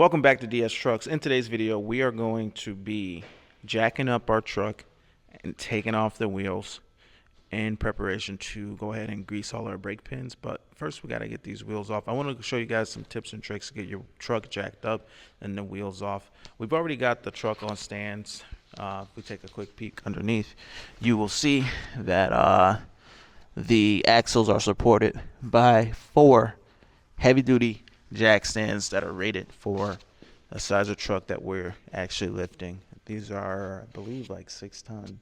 Welcome back to DS Trucks. In today's video, we are going to be jacking up our truck and taking off the wheels in preparation to go ahead and grease all our brake pins. But first, we got to get these wheels off. I want to show you guys some tips and tricks to get your truck jacked up and the wheels off. We've already got the truck on stands. If we take a quick peek underneath, you will see that the axles are supported by 4 heavy-duty jack stands that are rated for the size of truck that we're actually lifting. These are, I believe, like 6-ton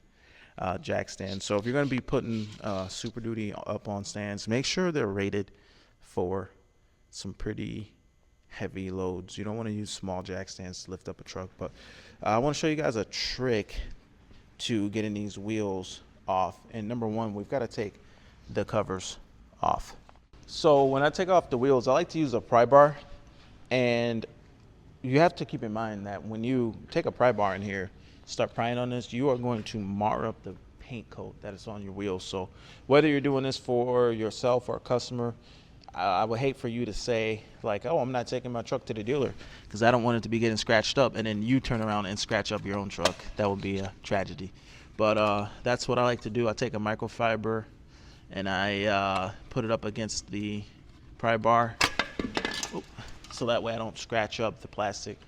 jack stands. So if you're going to be putting Super Duty up on stands, make sure they're rated for some pretty heavy loads. You don't want to use small jack stands to lift up a truck. But I want to show you guys a trick to getting these wheels off. And number one, we've got to take the covers off. So when I take off the wheels, I like to use a pry bar, and you have to keep in mind that when you take a pry bar in here, start prying on this, you are going to mar up the paint coat that is on your wheels. So whether you're doing this for yourself or a customer, I would hate for you to say like, oh, I'm not taking my truck to the dealer because I don't want it to be getting scratched up, and then you turn around and scratch up your own truck. That would be a tragedy. But that's what I like to do. I take a microfiber and I put it up against the pry bar, so that way I don't scratch up the plastic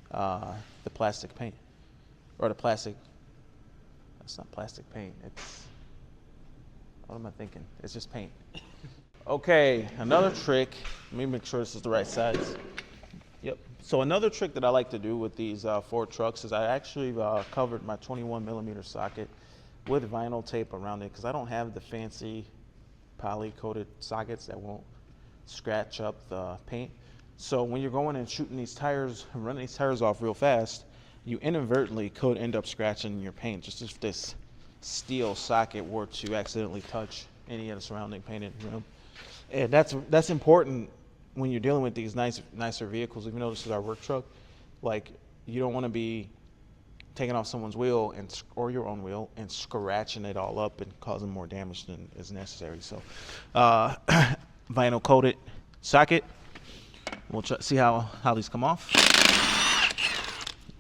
paint, or the plastic. That's not plastic paint. It's, what am I thinking? It's just paint. Okay, another trick. Let me make sure this is the right size. Yep. So another trick that I like to do with these Ford trucks is I actually covered my 21mm socket with vinyl tape around it because I don't have the fancy poly coated sockets that won't scratch up the paint. So when you're going and shooting these tires, running these tires off real fast, you inadvertently could end up scratching your paint just if this steel socket were to accidentally touch any of the surrounding painted rim. And that's important when you're dealing with these nicer vehicles. Even though this is our work truck, like, you don't want to be taking off someone's wheel or your own wheel and scratching it all up and causing more damage than is necessary. So vinyl coated socket. We'll see how these come off. Like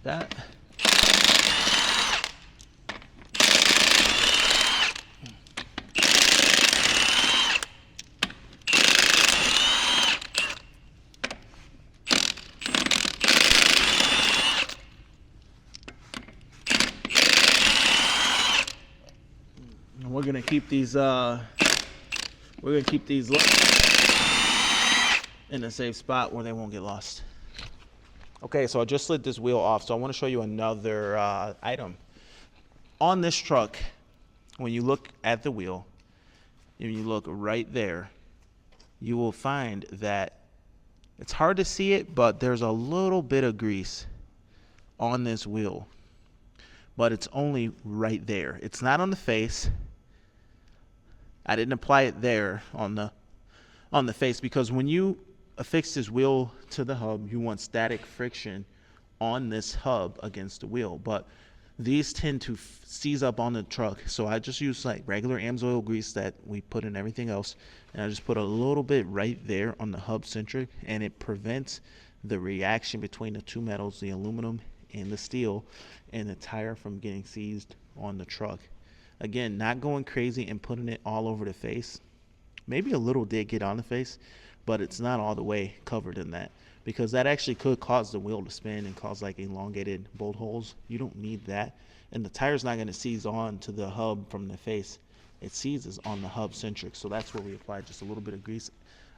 that. We're gonna keep these in a safe spot where they won't get lost. Okay, so I just slid this wheel off, so I want to show you another item on this truck. When you look at the wheel and you look right there, you will find that it's hard to see it, but there's a little bit of grease on this wheel, but it's only right there. It's not on the face. I didn't apply it there on the face because when you affix this wheel to the hub, you want static friction on this hub against the wheel. But these tend to seize up on the truck, so I just use like regular AMSOIL grease that we put in everything else, and I just put a little bit right there on the hub centric, and it prevents the reaction between the two metals, the aluminum and the steel, and the tire from getting seized on the truck. Again, not going crazy and putting it all over the face. Maybe a little did get on the face, but it's not all the way covered in that, because that actually could cause the wheel to spin and cause like elongated bolt holes. You don't need that. And the tire's not going to seize on to the hub from the face. It seizes on the hub centric. So that's where we applied just a little bit of grease.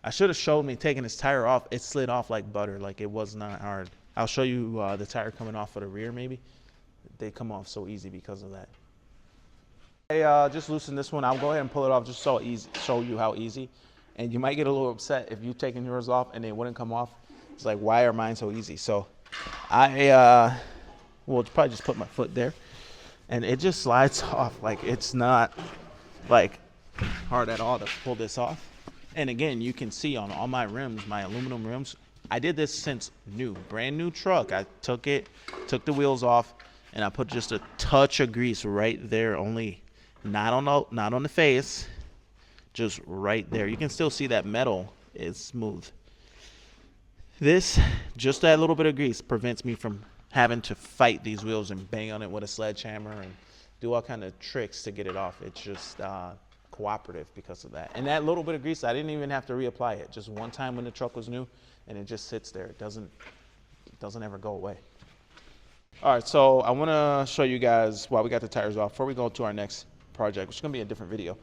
I should have showed me taking this tire off. It slid off like butter. Like, it was not hard. I'll show you the tire coming off of the rear maybe. They come off so easy because of that. I just loosened this one. I'll go ahead and pull it off just so easy, show you how easy. And you might get a little upset if you've taken yours off and they wouldn't come off. It's like, why are mine so easy? So I will probably just put my foot there, and it just slides off. Like, it's not like hard at all to pull this off. And again, you can see on all my rims, my aluminum rims, I did this since brand new truck. I took the wheels off, and I put just a touch of grease right there, only not on the face, just right there. You can still see that metal is smooth. This, just that little bit of grease prevents me from having to fight these wheels and bang on it with a sledgehammer and do all kind of tricks to get it off. It's just cooperative because of that. And that little bit of grease, I didn't even have to reapply it. Just one time when the truck was new, and it just sits there. It doesn't ever go away. All right, so I want to show you guys while we got the tires off, before we go to our next project, which is going to be a different video.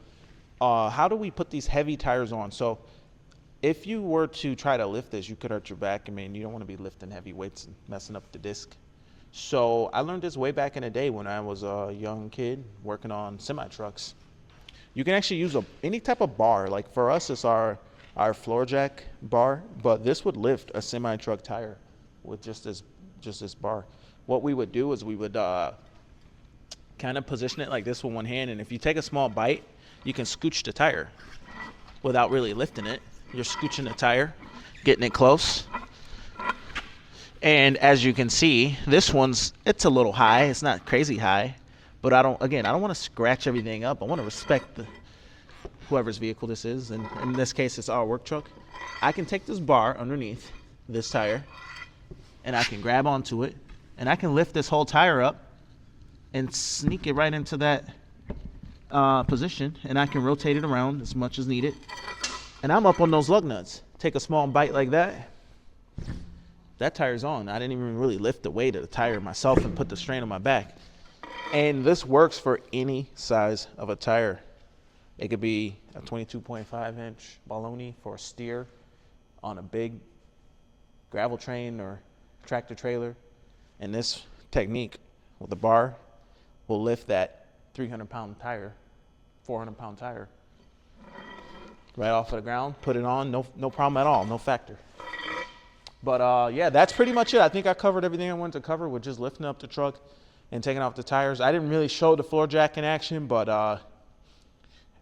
How do we put these heavy tires on? So if you were to try to lift this, you could hurt your back. I mean, you don't want to be lifting heavy weights and messing up the disc. So I learned this way back in the day when I was a young kid working on semi-trucks. You can actually use any type of bar. Like for us, it's our floor jack bar, but this would lift a semi-truck tire with just this bar. What we would do is we would kind of position it like this with one hand, and if you take a small bite, you can scooch the tire without really lifting it. You're scooching the tire, getting it close. And as you can see, this it's a little high. It's not crazy high, but I don't want to scratch everything up. I want to respect whoever's vehicle this is, and in this case, it's our work truck. I can take this bar underneath this tire, and I can grab onto it, and I can lift this whole tire up and sneak it right into that position, and I can rotate it around as much as needed. And I'm up on those lug nuts. Take a small bite like that. That tire's on. I didn't even really lift the weight of the tire myself and put the strain on my back. And this works for any size of a tire. It could be a 22.5 inch baloney for a steer on a big gravel train or tractor trailer. And this technique with the bar will lift that 300-pound tire, 400-pound tire right off of the ground, put it on, no problem at all, no factor. But yeah, that's pretty much it. I think I covered everything I wanted to cover with just lifting up the truck and taking off the tires. I didn't really show the floor jack in action, but I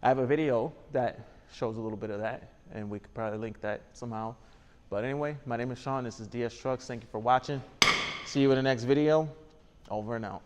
have a video that shows a little bit of that, and we could probably link that somehow. But anyway, my name is Sean. This is DS Trucks. Thank you for watching. See you in the next video. Over and out.